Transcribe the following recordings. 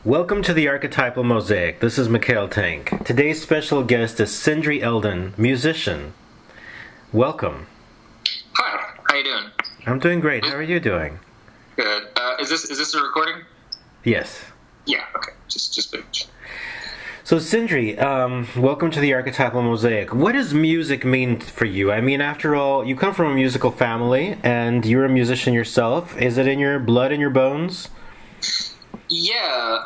Welcome to the Archetypal Mosaic. This is Mikhail Tank. Today's special guest is Sindri Eldon, musician. Welcome. Hi, how you doing? I'm doing great. How are you doing? Good. Is this a recording? Yes. Yeah. Okay. Just finish. So Sindri, welcome to the Archetypal Mosaic. What does music mean for you? I mean, after all, you come from a musical family, and you're a musician yourself. Is it in your blood, in your bones? Yeah,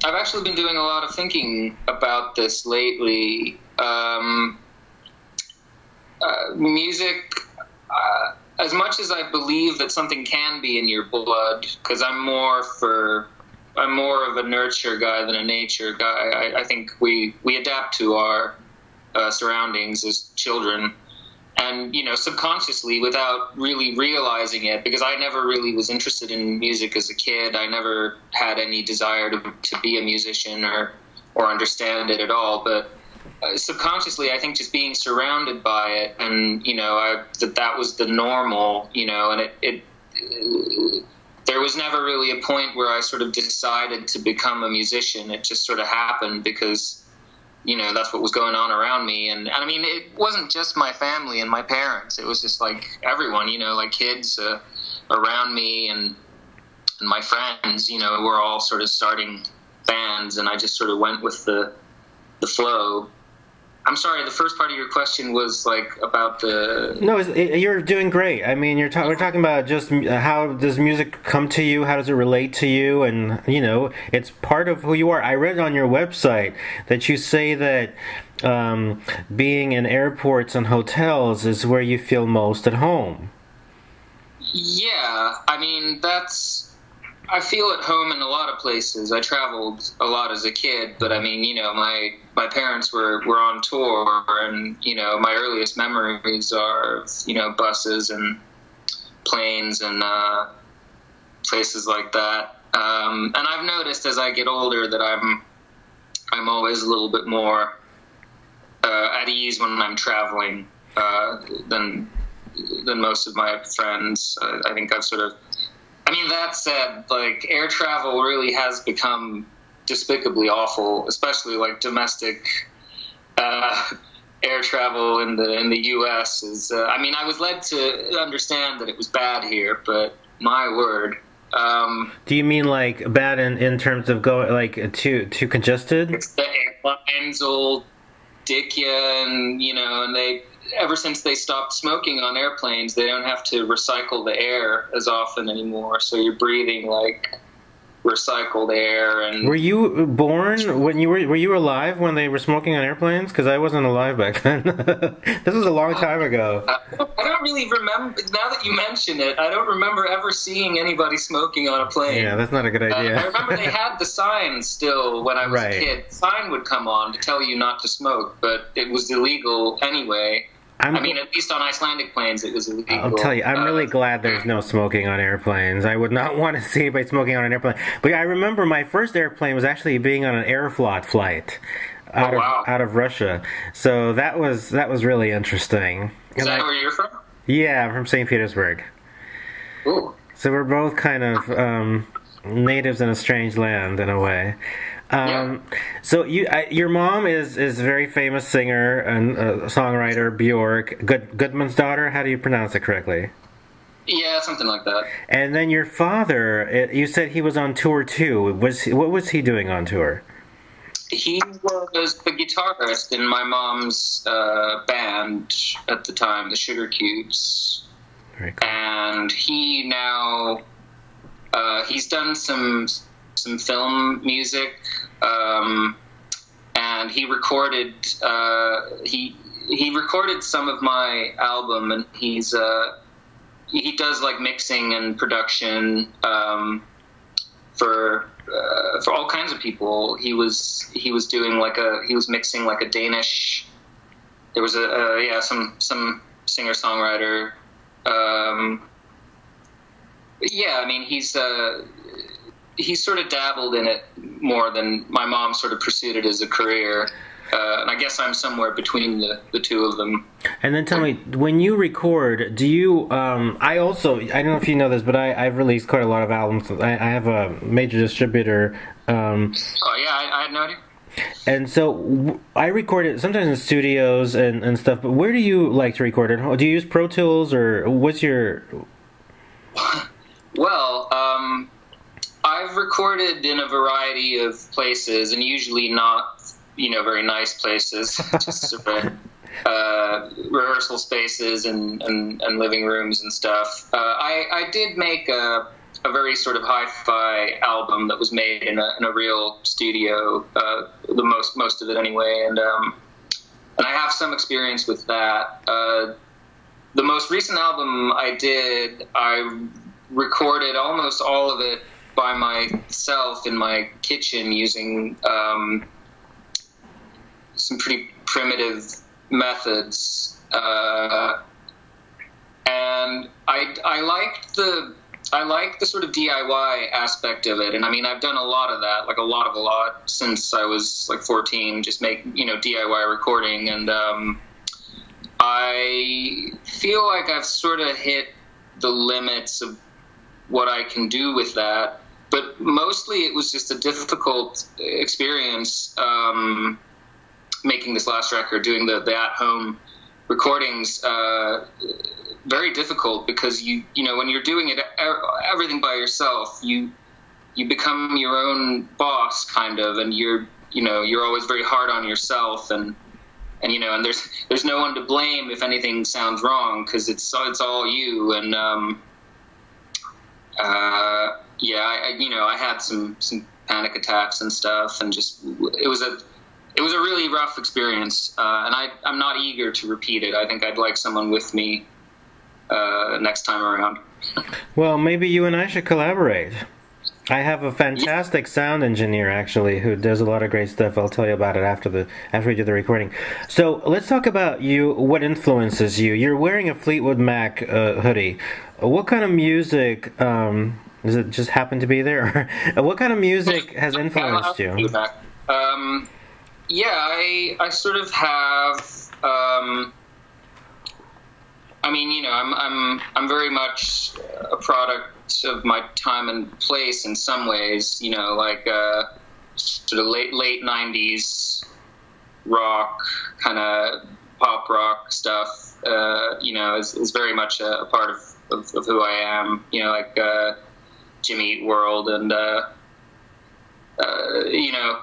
I've actually been doing a lot of thinking about this lately. Music, as much as I believe that something can be in your blood, because I'm more of a nurture guy than a nature guy. I think we adapt to our surroundings as children. And, subconsciously, without really realizing it, because I never really was interested in music as a kid. I never had any desire to be a musician or understand it at all. But subconsciously, I think just being surrounded by it and, that was the normal, and it there was never really a point where I sort of decided to become a musician. It just sort of happened because that's what was going on around me. And I mean, it wasn't just my family and my parents. It was just like everyone, like kids around me and my friends, we're all sort of starting bands, and I just sort of went with the flow. I'm sorry, the first part of your question was about the... No, you're doing great. I mean, we're talking about just how does music come to you, how does it relate to you, and, it's part of who you are. I read on your website that you say that being in airports and hotels is where you feel most at home. Yeah, I mean, I feel at home in a lot of places. I traveled a lot as a kid, but I mean, my parents were on tour, and, my earliest memories are, buses and planes and places like that. And I've noticed as I get older that I'm always a little bit more at ease when I'm traveling than most of my friends. I think I've sort of... I mean, that said, air travel really has become despicably awful, especially domestic air travel in the U.S. is. I mean, I was led to understand that it was bad here, but my word. Do you mean bad in terms of going too congested? It's the airlines will dick you, and and they. Ever since they stopped smoking on airplanes, they don't have to recycle the air as often anymore. So you're breathing recycled air. And were you born when were you alive when they were smoking on airplanes? Because I wasn't alive back then. This was a long time ago. I don't really remember. Now that you mention it, I don't remember ever seeing anybody smoking on a plane. Yeah, that's not a good idea. I remember they had the sign still when I was a kid. The sign would come on to tell you not to smoke, but it was illegal anyway. I mean, at least on Icelandic planes, it was illegal. I'll tell you, I'm really glad there's no smoking on airplanes. I would not want to see anybody smoking on an airplane. But I remember my first airplane was actually being on an Aeroflot flight out of Russia. So that was really interesting. Is that where you're from? Yeah, I'm from St. Petersburg. Ooh. So we're both kind of natives in a strange land in a way. Yeah. So your mom is a very famous singer and songwriter, Björk, Goodman's daughter. How do you pronounce it correctly? Yeah, something like that. And then your father, you said he was on tour too. What was he doing on tour? He was the guitarist in my mom's band at the time, the Sugar Cubes. Very cool. And he now he's done some film music, and he recorded he recorded some of my album, and he does mixing and production for all kinds of people. He was doing he was mixing a Danish. There was some singer songwriter. Yeah, I mean he sort of dabbled in it more than my mom sort of pursued it as a career. And I guess I'm somewhere between the two of them. And then tell me, when you record, do you? I don't know if you know this, but I've released quite a lot of albums. I have a major distributor. Oh yeah, I had no idea. And so I record it sometimes in studios and stuff. But where do you like to record it? Do you use Pro Tools or what's your? Well, I've recorded in a variety of places, and usually not, very nice places, just sort of rehearsal spaces and living rooms and stuff. I did make a very sort of hi-fi album that was made in a real studio, the most of it anyway, and I have some experience with that. The most recent album I did, I recorded almost all of it by myself in my kitchen using some pretty primitive methods, and I liked the sort of DIY aspect of it. And I mean, I've done a lot of that, like a lot since I was like 14, just make DIY recording, and I feel like I've sort of hit the limits of what I can do with that, but mostly it was just a difficult experience making this last record, doing the at-home recordings. Very difficult because when you're doing it everything by yourself, you become your own boss kind of, and you're always very hard on yourself, and there's no one to blame if anything sounds wrong because it's all you. And I had some panic attacks and stuff, and just it was a really rough experience, and I'm not eager to repeat it. I think I'd like someone with me next time around. Well, maybe you and I should collaborate. I have a fantastic sound engineer actually who does a lot of great stuff. I'll tell you about it after we do the recording. So let's talk about you. What influences you? You're wearing a Fleetwood Mac hoodie. What kind of music? Does it just happen to be there? What kind of music has influenced you? I sort of have. I'm very much a product of my time and place in some ways. Like sort of late '90s rock, kind of pop rock stuff. Is very much a part of who I am. Like Jimmy Eat World and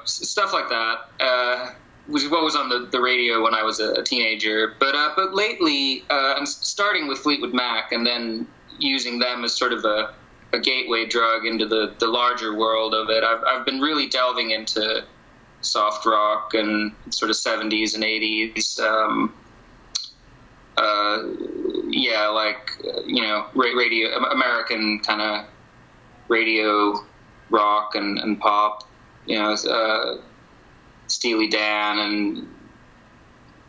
stuff like that. Was what was on the radio when I was a teenager. But lately, I'm starting with Fleetwood Mac and then using them as sort of a gateway drug into the larger world of it. I've been really delving into soft rock and sort of 70s and 80s. Radio, American kind of radio rock and pop. Steely Dan and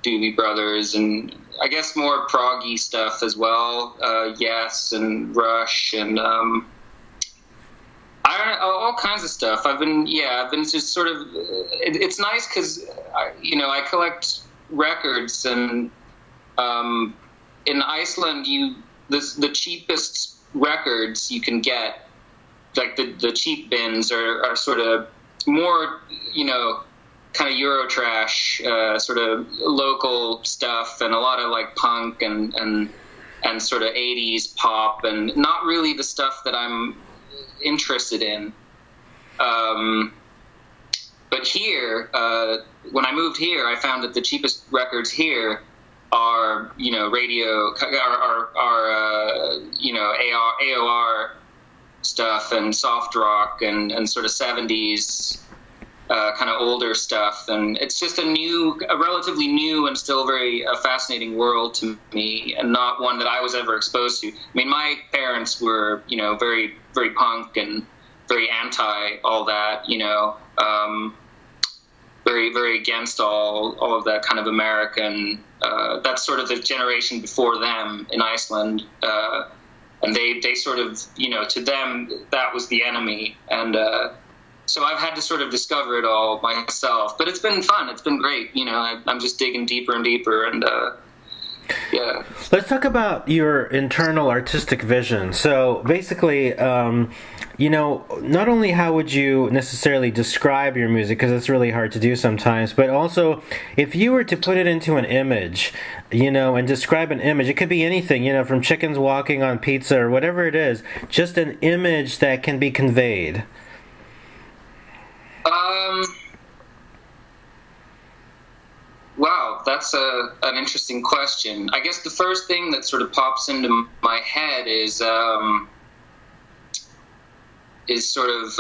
Doobie Brothers, and I guess more proggy stuff as well. Yes, and Rush, and I don't know, all kinds of stuff. I've been just sort of. It's nice because I collect records, and in Iceland, the cheapest records you can get, like the cheap bins are sort of more kind of Eurotrash, sort of local stuff, and a lot of like punk and sort of 80s pop, and not really the stuff that I'm interested in. But here, when I moved here, I found that the cheapest records here are radio, AOR stuff and soft rock and sort of 70s. Kind of older stuff, and it's just a relatively new and still very fascinating world to me, and not one that I was ever exposed to. I mean, my parents were, very, very punk and very anti all that, very, very against all of that kind of American. That's sort of the generation before them in Iceland, and they sort of, to them that was the enemy, and. So I've had to sort of discover it all myself, but it's been fun. It's been great. I'm just digging deeper and deeper, and Yeah. Let's talk about your internal artistic vision. So basically, not only how would you necessarily describe your music, because it's really hard to do sometimes, but also if you were to put it into an image, and describe an image, it could be anything, from chickens walking on pizza or whatever it is, just an image that can be conveyed. Wow, that's an interesting question. I guess the first thing that sort of pops into my head is sort of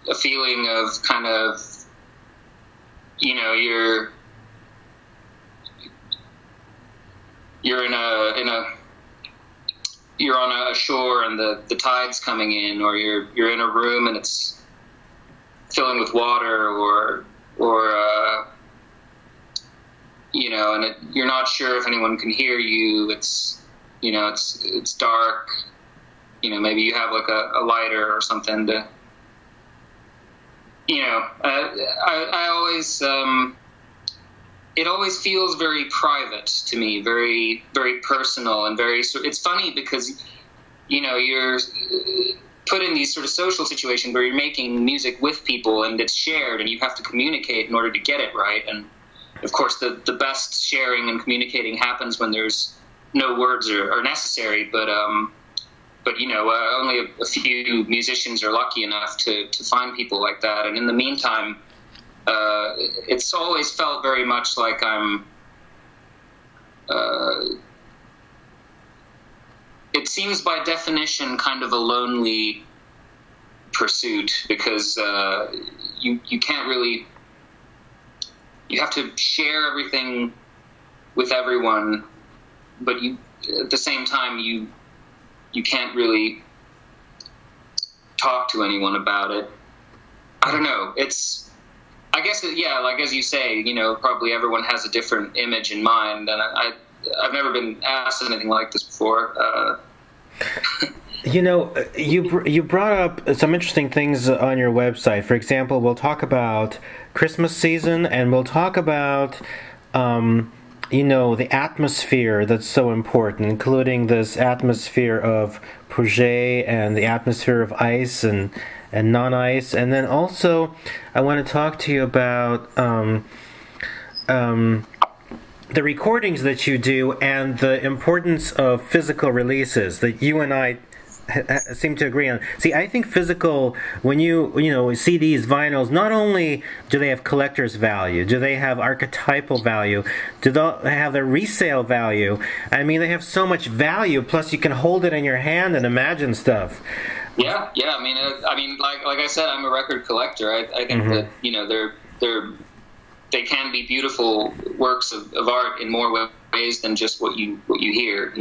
a feeling of kind of, you're on a shore and the tide's coming in, or you're in a room and it's filling with water, or and you're not sure if anyone can hear you. It's it's dark. Maybe you have like a lighter or something to. I always it always feels very private to me, very very personal, and very. It's funny because you're put in these sort of social situations where you're making music with people and it's shared and you have to communicate in order to get it right. And of course the best sharing and communicating happens when there's no words are necessary, but only a few musicians are lucky enough to find people like that. And in the meantime, it's always felt very much like I'm it seems by definition kind of a lonely pursuit, because you can't really, you have to share everything with everyone, but at the same time you can't really talk to anyone about it. I don't know. I guess like as you say, probably everyone has a different image in mind, and I've never been asked anything like this before. You brought up some interesting things on your website. For example, we'll talk about Christmas season, and we'll talk about the atmosphere that's so important, including this atmosphere of projet and the atmosphere of ice and non-ice. And then also I want to talk to you about the recordings that you do and the importance of physical releases that you and I seem to agree on. See, I think physical, when you CDs, vinyls, not only do they have collector's value, do they have archetypal value, do they have the resale value? I mean, they have so much value, plus you can hold it in your hand and imagine stuff. Yeah. I mean, like I said, I'm a record collector. I think that they can be beautiful works of art in more ways than just what you hear.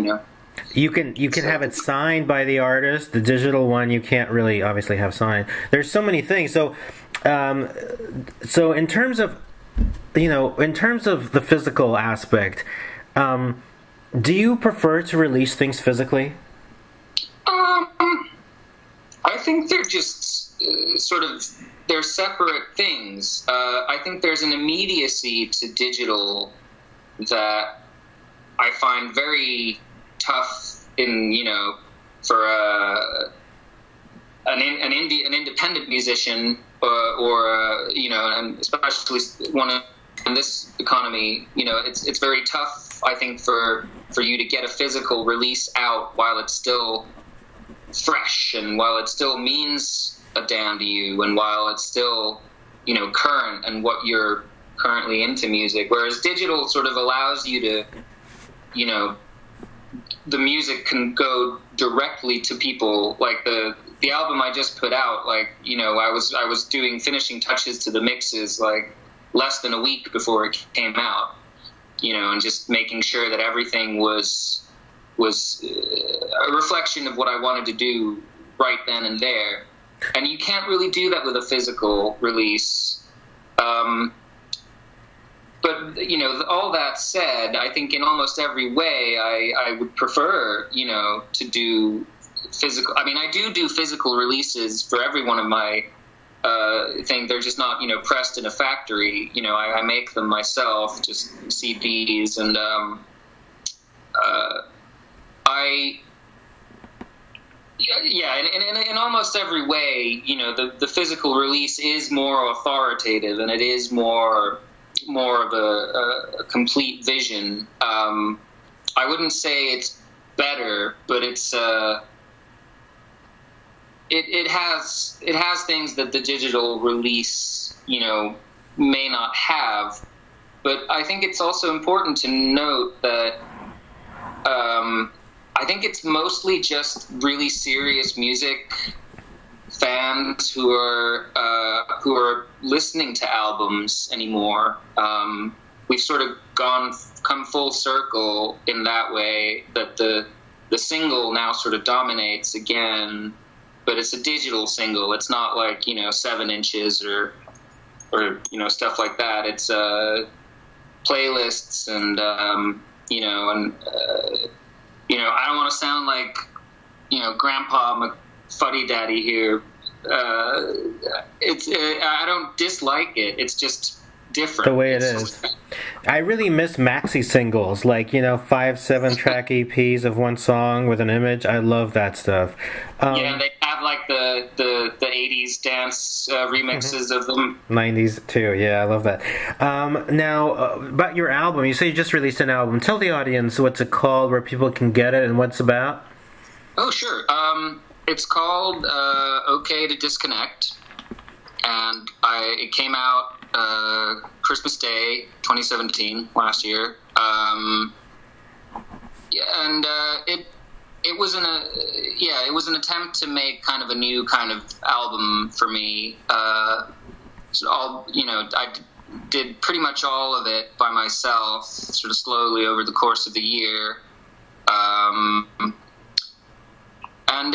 You can have it signed by the artist. The digital one you can't really obviously have signed. There's so many things. So in terms of the physical aspect, do you prefer to release things physically? I think they're just they're separate things. I think there's an immediacy to digital that I find very tough for an independent musician or and especially one in this economy. It's very tough, I think, for you to get a physical release out while it's still fresh and while it still means a damn to you and while it's still current and what you're currently into music, whereas digital sort of allows you to the music can go directly to people. Like the album I just put out, I was doing finishing touches to the mixes like less than a week before it came out, and just making sure that everything was a reflection of what I wanted to do right then and there. And you can't really do that with a physical release. But, all that said, I think in almost every way I would prefer, to do physical. I mean, I do physical releases for every one of my thing. They're just not, pressed in a factory. I make them myself, just CDs, and in almost every way, the physical release is more authoritative, and it is more of a complete vision. I wouldn't say it's better, but it's it has things that the digital release, may not have. But I think it's also important to note that I think it's mostly just really serious music fans who are listening to albums anymore. We've sort of come full circle in that way, that the single now sort of dominates again, but it's a digital single. It's not like 7 inches or stuff like that. It's playlists and I don't want to sound like Grandpa Fuddy Daddy here. I don't dislike it. It's just different. The way it is. I really miss maxi singles, like 5-7 track EPs of one song with an image. I love that stuff. They have like the 80s dance remixes of them. 90s too. Yeah, I love that. Now about your album, you say you just released an album. Tell the audience what's it called, where people can get it, and what it's about. Oh, sure. It's called Okay to Disconnect, and it came out Christmas Day 2017, last year. It was an attempt to make kind of a new kind of album for me. I did pretty much all of it by myself, sort of slowly over the course of the year. And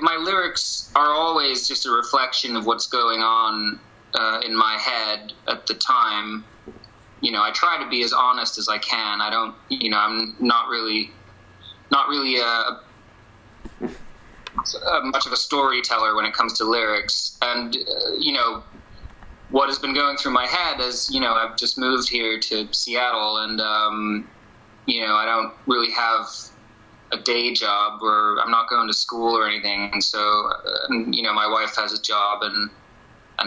my lyrics are always just a reflection of what's going on in my head at the time. I try to be as honest as I can. I don't, I'm not really much of a storyteller when it comes to lyrics. And, what has been going through my head is, I've just moved here to Seattle, and, I don't really have a day job, or I'm not going to school or anything. And so, my wife has a job and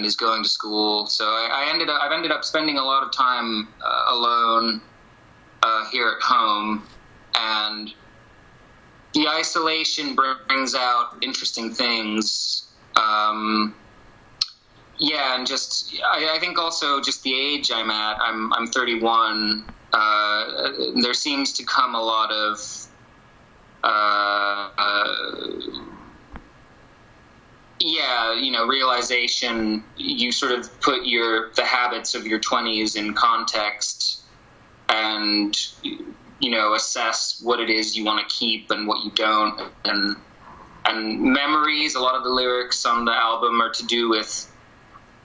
is going to school. So I've ended up spending a lot of time alone here at home, and the isolation brings out interesting things. And just I think also just the age I'm at. I'm 31. There seems to come a lot of realization. You sort of put the habits of your 20s in context, and assess what it is you want to keep and what you don't, and memories. A lot of the lyrics on the album are to do with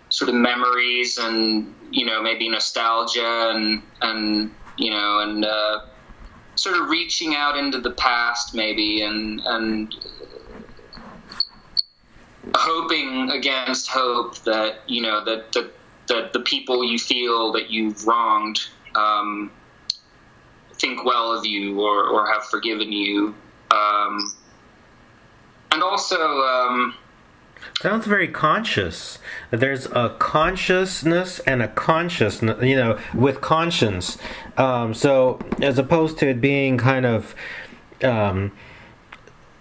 sort of memories and maybe nostalgia and sort of reaching out into the past maybe, and hoping against hope that that the people you feel that you've wronged think well of you or have forgiven you, and also sounds very conscious. There's a consciousness and a consciousness, with conscience. So as opposed to it being kind of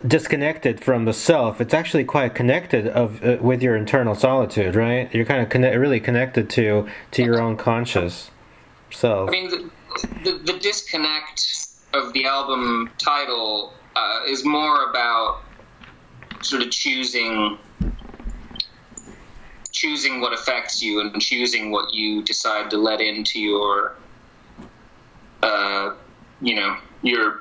disconnected from the self, it's actually quite connected with your internal solitude, right? You're kind of really connected to your own conscious self. I mean, the disconnect of the album title is more about sort of choosing what affects you and choosing what you decide to let into your your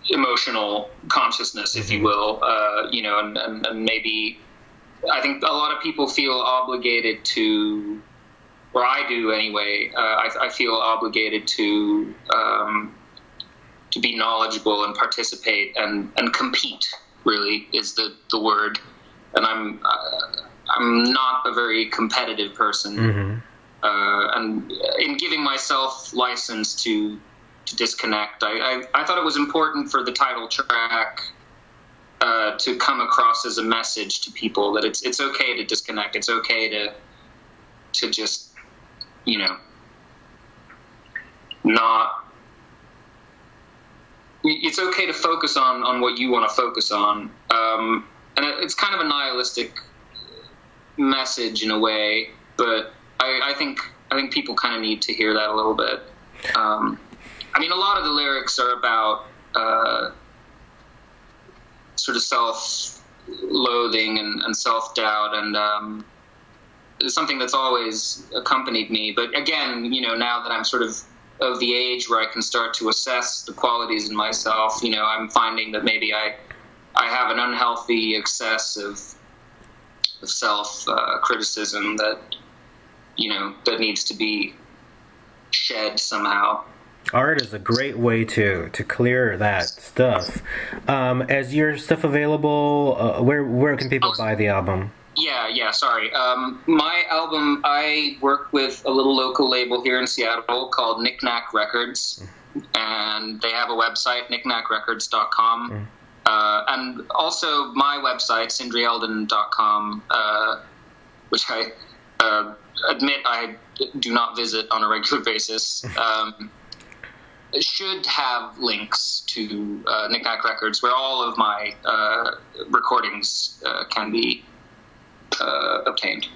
emotional consciousness, if you will, and maybe I think a lot of people feel obligated to, or I do anyway, I feel obligated to be knowledgeable and participate and compete, really, is the word. and I'm not a very competitive person. Mm-hmm. And in giving myself license to disconnect, I thought it was important for the title track to come across as a message to people that it's okay to disconnect. It's okay to just, you know, not. It's okay to focus on what you want to focus on, and it's kind of a nihilistic message in a way, but I think people kind of need to hear that a little bit. I mean, a lot of the lyrics are about sort of self-loathing and self-doubt, and it's something that's always accompanied me. But again, you know, now that I'm sort of the age where I can start to assess the qualities in myself, you know, I'm finding that maybe I have an unhealthy excess of self criticism that, you know, that needs to be shed somehow. Art is a great way to clear that stuff. Is your stuff available? Where can people buy the album? Yeah, sorry. My album, I work with a little local label here in Seattle called Knick-Knack Records, and they have a website, knickknackrecords.com, and also my website, sindrieldon.com, which I admit I do not visit on a regular basis. Should have links to Knick-Knack Records, where all of my recordings can be obtained.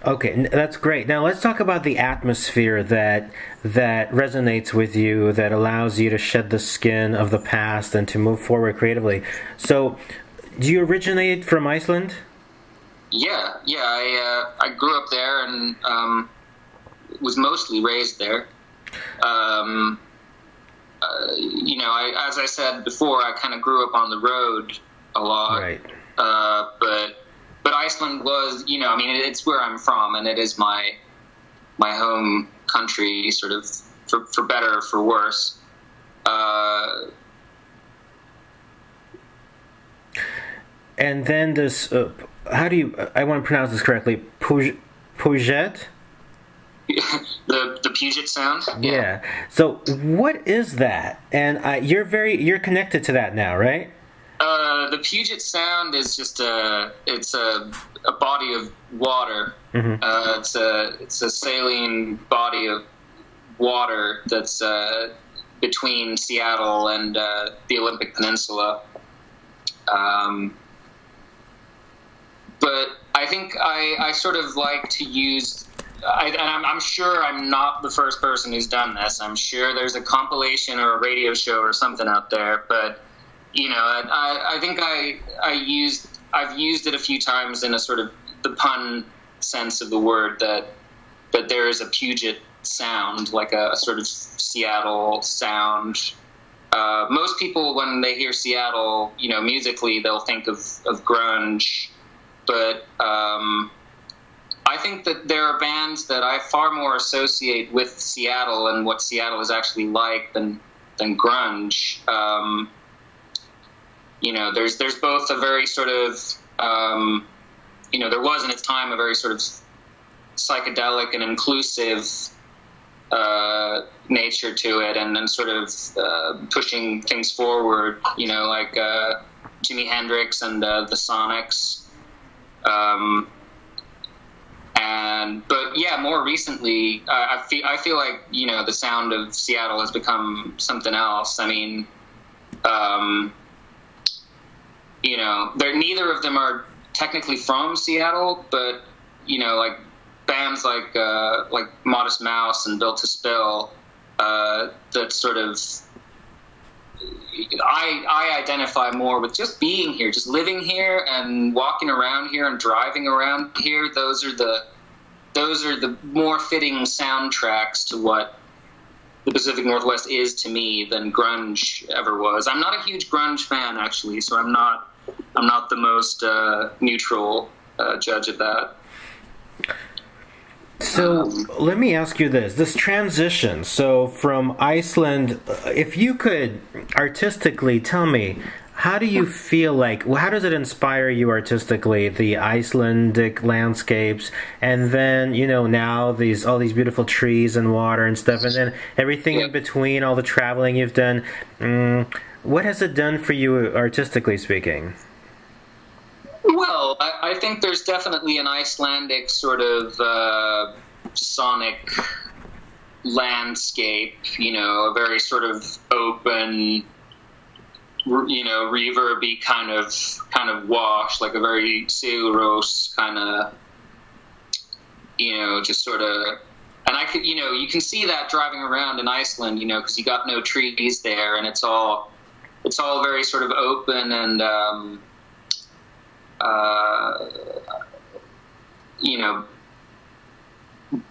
Okay, that's great. Now let's talk about the atmosphere that resonates with you, that allows you to shed the skin of the past and to move forward creatively. So, do you originate from Iceland? Yeah. I grew up there and was mostly raised there. You know, as I said before, I kind of grew up on the road a lot. Right. But Iceland was, you know, I mean, it's where I'm from, and it is my home country, sort of, for better or for worse. And then this, how do you, I want to pronounce this correctly, Puget? The Puget Sound? Yeah. So what is that? And you're connected to that now, right? The Puget Sound is just it's a body of water. Mm-hmm. It's a saline body of water that's between Seattle and the Olympic Peninsula. But I think I sort of like to use, and I'm sure I'm not the first person who's done this. I'm sure there's a compilation or a radio show or something out there, but you know, I think I've used it a few times in a sort of the pun sense of the word, that there is a Puget sound, like a sort of Seattle sound. Most people, when they hear Seattle, you know, musically, they'll think of grunge, but I think that there are bands that I far more associate with Seattle and what Seattle is actually like than grunge. You know, there's both a very sort of, you know, there was in its time a very sort of psychedelic and inclusive nature to it, and sort of pushing things forward, you know, like Jimi Hendrix and the Sonics. But yeah, more recently, I feel like, you know, the sound of Seattle has become something else. I mean, you know, neither of them are technically from Seattle, but you know, like bands like Modest Mouse and Built to Spill, that sort of I identify more with just being here, just living here and walking around here and driving around here. Those are the more fitting soundtracks to what the Pacific Northwest is to me than grunge ever was. I'm not a huge grunge fan, actually, so I'm not the most neutral judge of that. So let me ask you this transition. So from Iceland, if you could artistically tell me, how do you feel like, how does it inspire you artistically, the Icelandic landscapes, and then, now all these beautiful trees and water and stuff, and then everything in between, all the traveling you've done? What has it done for you artistically speaking? Well, I think there's definitely an Icelandic sort of sonic landscape, a very sort of open, reverby kind of wash, like a very Silros kind of, just sort of. And I could, you can see that driving around in Iceland, because you got no trees there, and it's all very sort of open and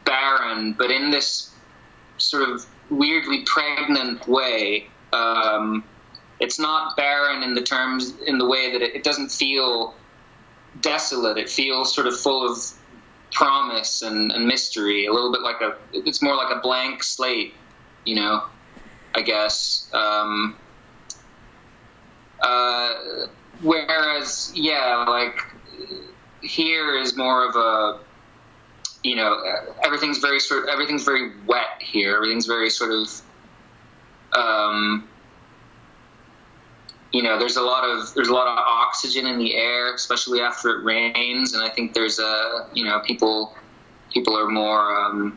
barren, but in this sort of weirdly pregnant way. It's not barren in the way that it doesn't feel desolate. It feels sort of full of promise and mystery. A little bit like it's more like a blank slate, I guess. Whereas, like here is more of a, everything's very wet here. Everything's very sort of, there's a lot of oxygen in the air, especially after it rains. And I think there's people are more, I'm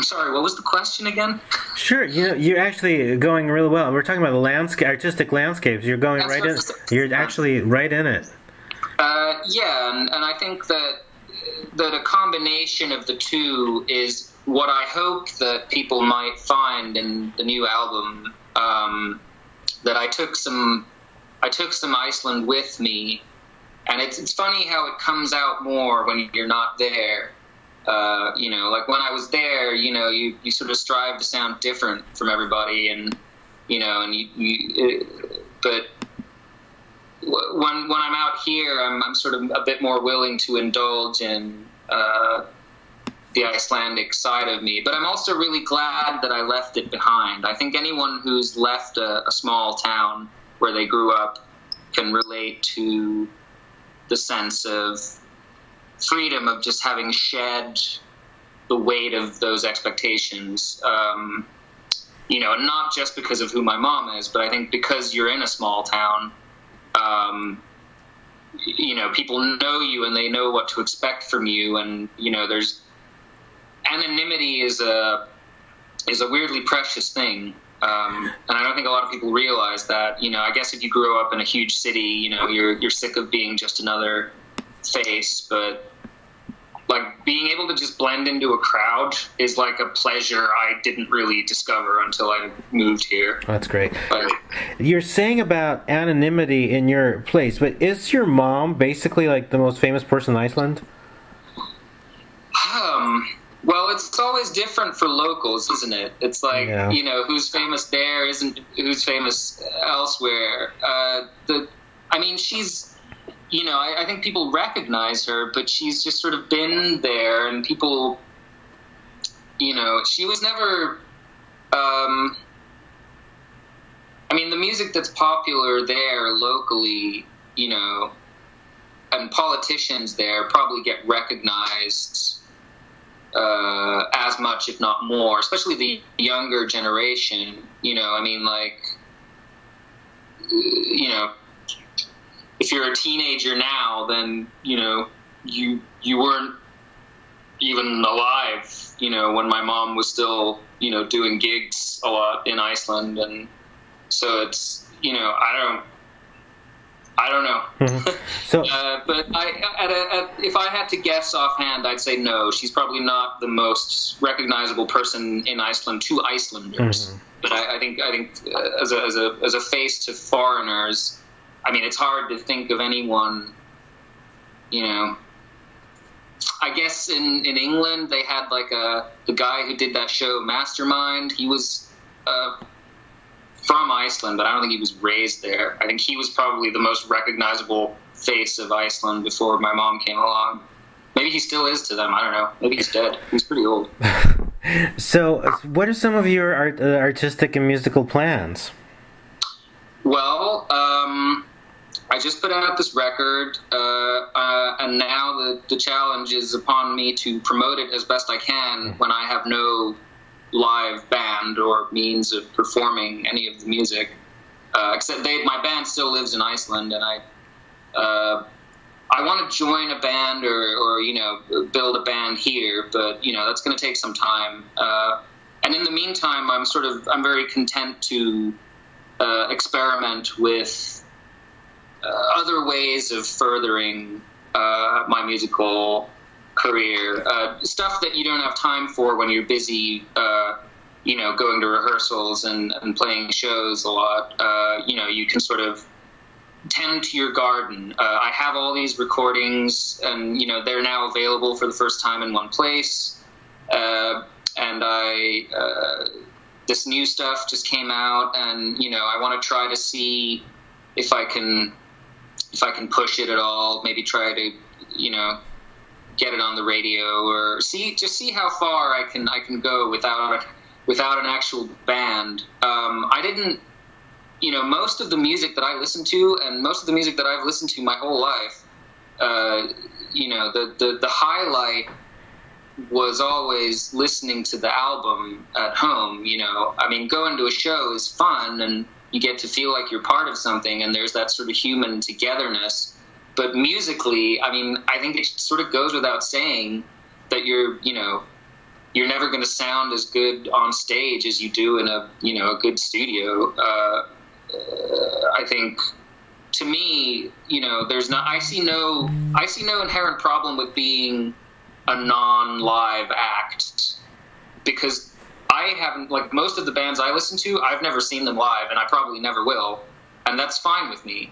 sorry, what was the question again? Sure, you're actually going really well. We're talking about the artistic landscapes. You're going right in. You're actually right in it. And I think that a combination of the two is what I hope that people might find in the new album. That I took some Iceland with me, and it's funny how it comes out more when you're not there. Like when I was there, you sort of strive to sound different from everybody, and but when I'm out here, I'm sort of a bit more willing to indulge in the Icelandic side of me. But I'm also really glad that I left it behind. I think anyone who's left a small town where they grew up can relate to the sense of freedom of just having shed the weight of those expectations, and not just because of who my mom is, but I think because you're in a small town, people know you and they know what to expect from you, and there's anonymity is a weirdly precious thing, and I don't think a lot of people realize that. I guess if you grew up in a huge city, you're sick of being just another face, but like being able to just blend into a crowd is like a pleasure I didn't really discover until I moved here. That's great. You're saying about anonymity in your place, but is your mom basically like the most famous person in Iceland? Well, it's always different for locals, isn't it? It's like, who's famous there isn't who's famous elsewhere. She's, I think people recognize her, but she's just sort of been there, and people, she was never, the music that's popular there locally, and politicians there probably get recognized as much, if not more, especially the younger generation. If you're a teenager now, then you weren't even alive when my mom was still doing gigs a lot in Iceland, and so it's I don't know. Mm-hmm. So, but if I had to guess offhand, I'd say no. She's probably not the most recognizable person in Iceland to Icelanders. Mm-hmm. But I think as a face to foreigners, it's hard to think of anyone. I guess in England they had like the guy who did that show Mastermind. He was from Iceland, but I don't think he was raised there. I think he was probably the most recognizable face of Iceland before my mom came along. Maybe he still is to them. I don't know. Maybe he's dead. He's pretty old. So, what are some of your artistic and musical plans? Well, I just put out this record, and now the challenge is upon me to promote it as best I can when I have no live band or means of performing any of the music. Except my band still lives in Iceland, and I want to join a band or build a band here, but that's going to take some time. And in the meantime, I'm very content to experiment with other ways of furthering my musical career. Stuff that you don't have time for when you're busy, going to rehearsals and playing shows a lot. You can sort of tend to your garden. I have all these recordings, and they're now available for the first time in one place. And this new stuff just came out, and I want to try to see if I can push it at all. Maybe try to get it on the radio, or see how far I can go without an actual band. I didn't. Most of the music that I listen to, and most of the music that I've listened to my whole life, the highlight was always listening to the album at home. Going to a show is fun, and you get to feel like you're part of something, and there's that sort of human togetherness. But musically, I think it sort of goes without saying that you're never going to sound as good on stage as you do in a good studio. I think, to me, I see no inherent problem with being a non-live act, because I haven't, like most of the bands I listen to, I've never seen them live, and I probably never will, and that's fine with me.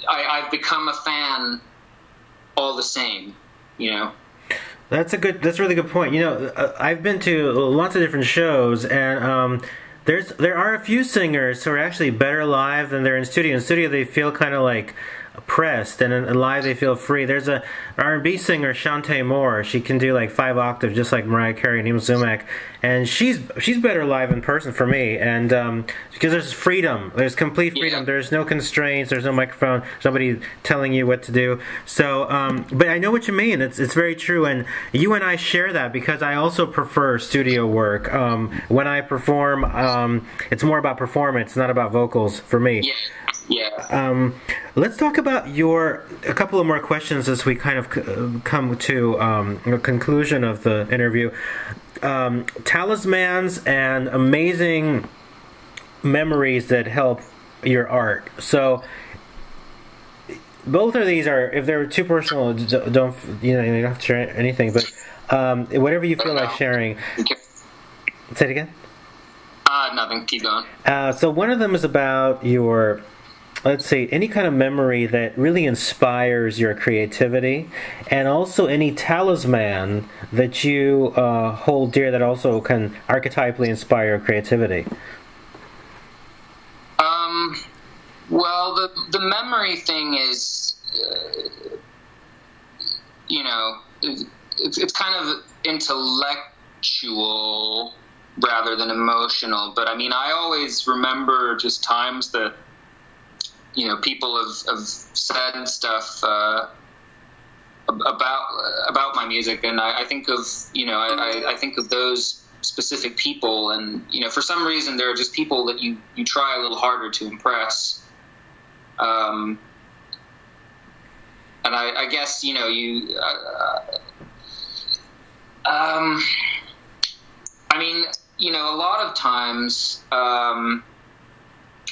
I've become a fan all the same. That's a really good point. I've been to lots of different shows, and there are a few singers who are actually better live than they're in studio. In studio, they feel kind of like pressed, and in live they feel free. There's a R&B singer, Shantae Moore. She can do like 5 octaves, just like Mariah Carey and Nima Sumac, and she's better live in person for me. And because there's freedom, there's complete freedom. Yeah. There's no constraints. There's no microphone. Somebody telling you what to do. So, but I know what you mean. It's very true, and you and I share that, because I also prefer studio work. When I perform, it's more about performance, not about vocals for me. Yeah. Yeah. Let's talk about a couple of more questions as we kind of come to a conclusion of the interview. Talismans and amazing memories that help your art. So both of these are, if they're too personal, don't you don't have to share anything, but whatever you feel like sharing. Say it again. Nothing. Keep going. So one of them is about your, let's see, any kind of memory that really inspires your creativity, and also any talisman that you hold dear that also can archetypally inspire your creativity. Well, the memory thing is, it's kind of intellectual rather than emotional. But I always remember just times that people have said stuff about my music, and I think of I think of those specific people, and for some reason there are just people that you try a little harder to impress, and I guess a lot of times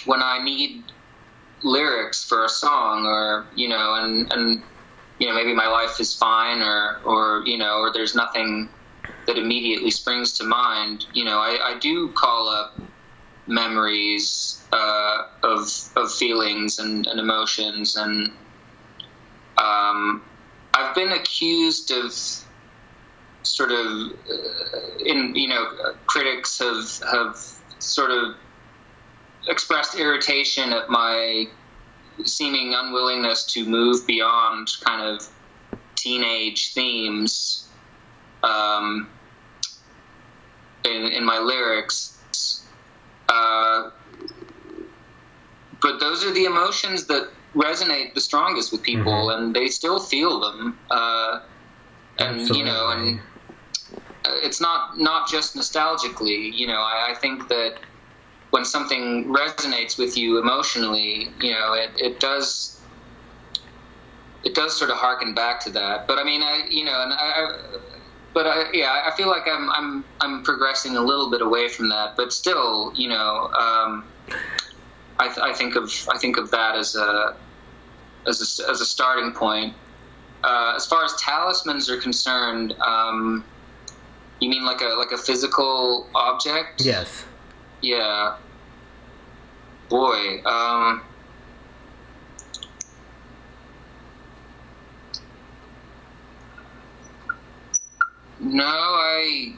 when I need lyrics for a song, or and maybe my life is fine, or there's nothing that immediately springs to mind, I do call up memories of feelings and emotions, and I've been accused of sort of critics have sort of expressed irritation at my seeming unwillingness to move beyond kind of teenage themes in my lyrics. but those are the emotions that resonate the strongest with people, and they still feel them. And Absolutely. you know, and it's not just nostalgically. You know, I think that when something resonates with you emotionally, you know, it does sort of harken back to that. But I mean, I feel like I'm progressing a little bit away from that, but still, you know, I think of that as a starting point. As far as talismans are concerned, you mean like a physical object? Yes. Yeah. Boy. No, I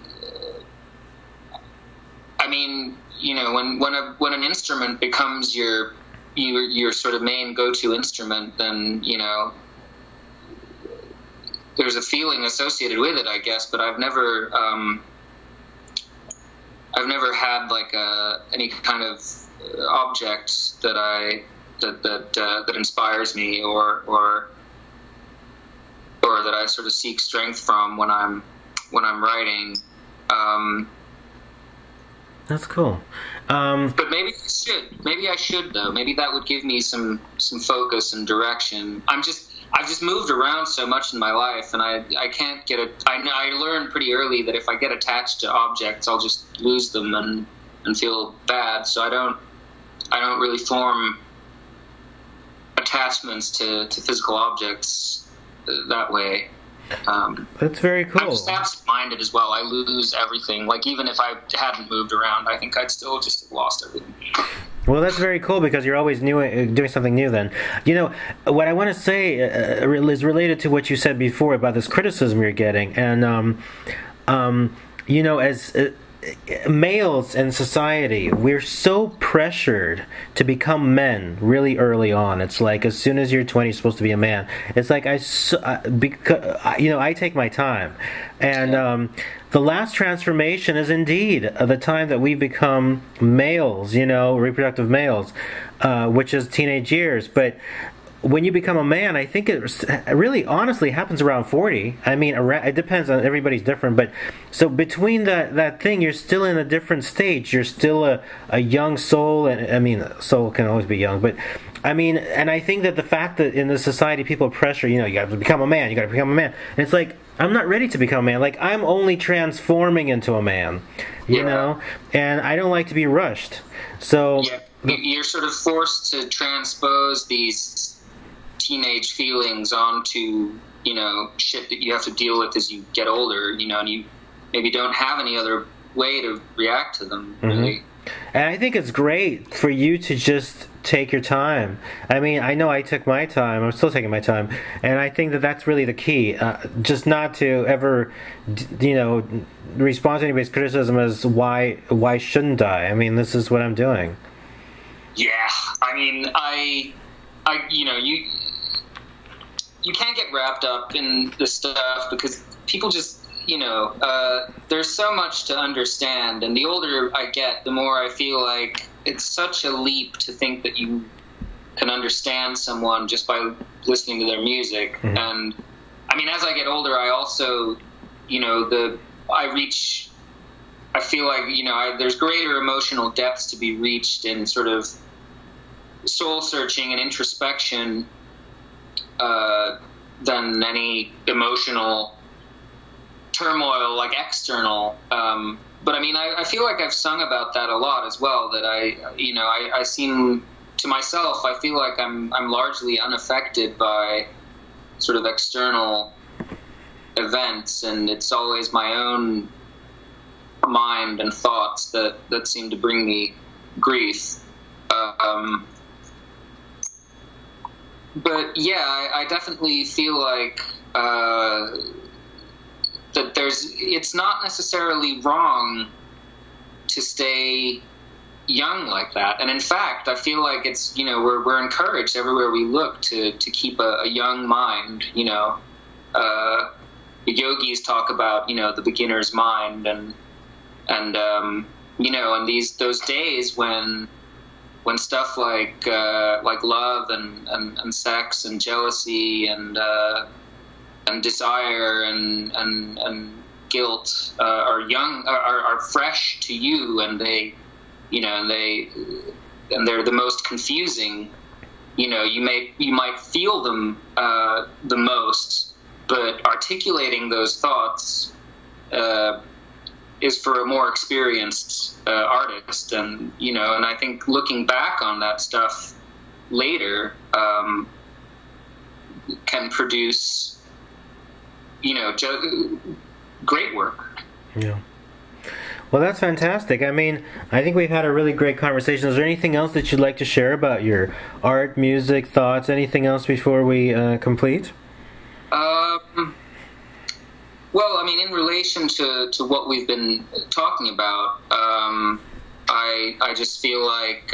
mean, you know, when an instrument becomes your sort of main go-to instrument, then, you know, there's a feeling associated with it, I guess. But I've never had like any kind of object that inspires me or that I sort of seek strength from when I'm writing. That's cool. But maybe I should though. Maybe that would give me some focus and direction. I've just moved around so much in my life, and I can't get it. I learned pretty early that if I get attached to objects, I'll just lose them and feel bad. So I don't really form attachments to physical objects that way. That's very cool. I'm just absent-minded as well. I lose everything. Like, even if I hadn't moved around, I think I'd still just have lost everything. Well, that's very cool because you're always doing something new then. You know, what I want to say is related to what you said before about this criticism you're getting. And, you know, as males in society, we're so pressured to become men really early on. It's like as soon as you're 20, you're supposed to be a man. It's like you know, I take my time. And the last transformation is indeed the time that we become males, you know, reproductive males, which is teenage years. But when you become a man, I think it really honestly happens around 40. I mean, it depends on everybody's different, but so between that thing, you're still in a different stage. You're still a young soul, and I mean, soul can always be young, but I mean, and I think that the fact that in this society people pressure, you know, you got to become a man, and it's like, I'm not ready to become a man. Like, I'm only transforming into a man, you know, and I don't like to be rushed. So you're sort of forced to transpose these teenage feelings onto, you know, shit that you have to deal with as you get older, you know, and you maybe don't have any other way to react to them, really. And I think it's great for you to just take your time. I mean, I know I took my time. I'm still taking my time. And I think that that's really the key. Just not to ever, you know, respond to anybody's criticism as why shouldn't I? I mean, this is what I'm doing. Yeah. I mean, I you know, you can't get wrapped up in this stuff because people just, you know, there's so much to understand, and the older I get, the more I feel like it's such a leap to think that you can understand someone just by listening to their music. And I mean, as I get older, I also, you know, I feel like, you know, there's greater emotional depths to be reached in sort of soul searching and introspection than any emotional turmoil, like external. But I mean, I feel like I've sung about that a lot as well, that I seem to myself, I feel like I'm largely unaffected by sort of external events, and it's always my own mind and thoughts that seem to bring me grief. But yeah, I definitely feel like that it's not necessarily wrong to stay young like that. And in fact, I feel like it's, you know, we're encouraged everywhere we look to keep a young mind, you know. The yogis talk about, you know, the beginner's mind and you know, and those days when when stuff like love and sex and jealousy and desire and guilt are fresh to you, and they, and they're the most confusing. You might feel them the most, but articulating those thoughts is for a more experienced artist, and I think looking back on that stuff later can produce great work. Yeah. Well, that's fantastic. I mean, I think we've had a really great conversation. Is there anything else that you'd like to share about your art, music, thoughts, anything else before we complete? Well, I mean, in relation to what we've been talking about, I just feel like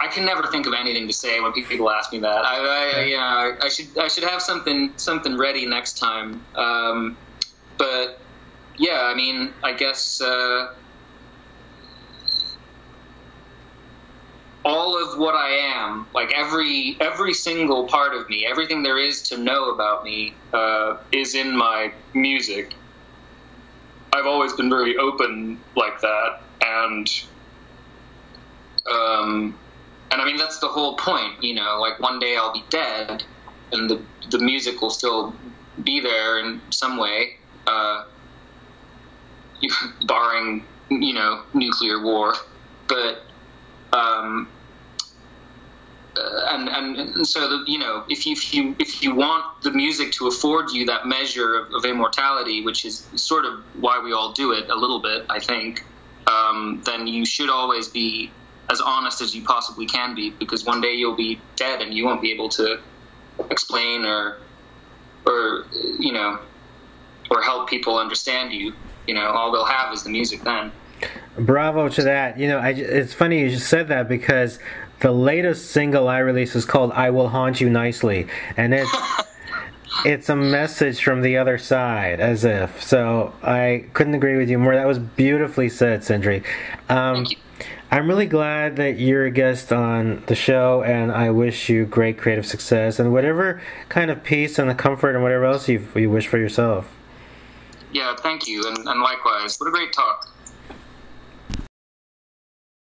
I can never think of anything to say when people ask me that. I should have something ready next time. But yeah, I mean, I guess all of what I am, like every single part of me, everything there is to know about me, is in my music. I've always been very open like that, and I mean, that's the whole point, like one day I'll be dead and the music will still be there in some way, barring, nuclear war. But, and so if you want the music to afford you that measure of immortality, which is sort of why we all do it a little bit, I think, then you should always be as honest as you possibly can be, because one day you'll be dead and you won't be able to explain or help people understand you. All they'll have is the music then. Bravo to that. It's funny you just said that, because the latest single I released is called "I Will Haunt You Nicely," and it's a message from the other side, as if. So I couldn't agree with you more. That was beautifully said, Sindri. Thank you. I'm really glad that you're a guest on the show, and I wish you great creative success and whatever kind of peace and the comfort and whatever else you wish for yourself. Yeah, thank you, and likewise. What a great talk.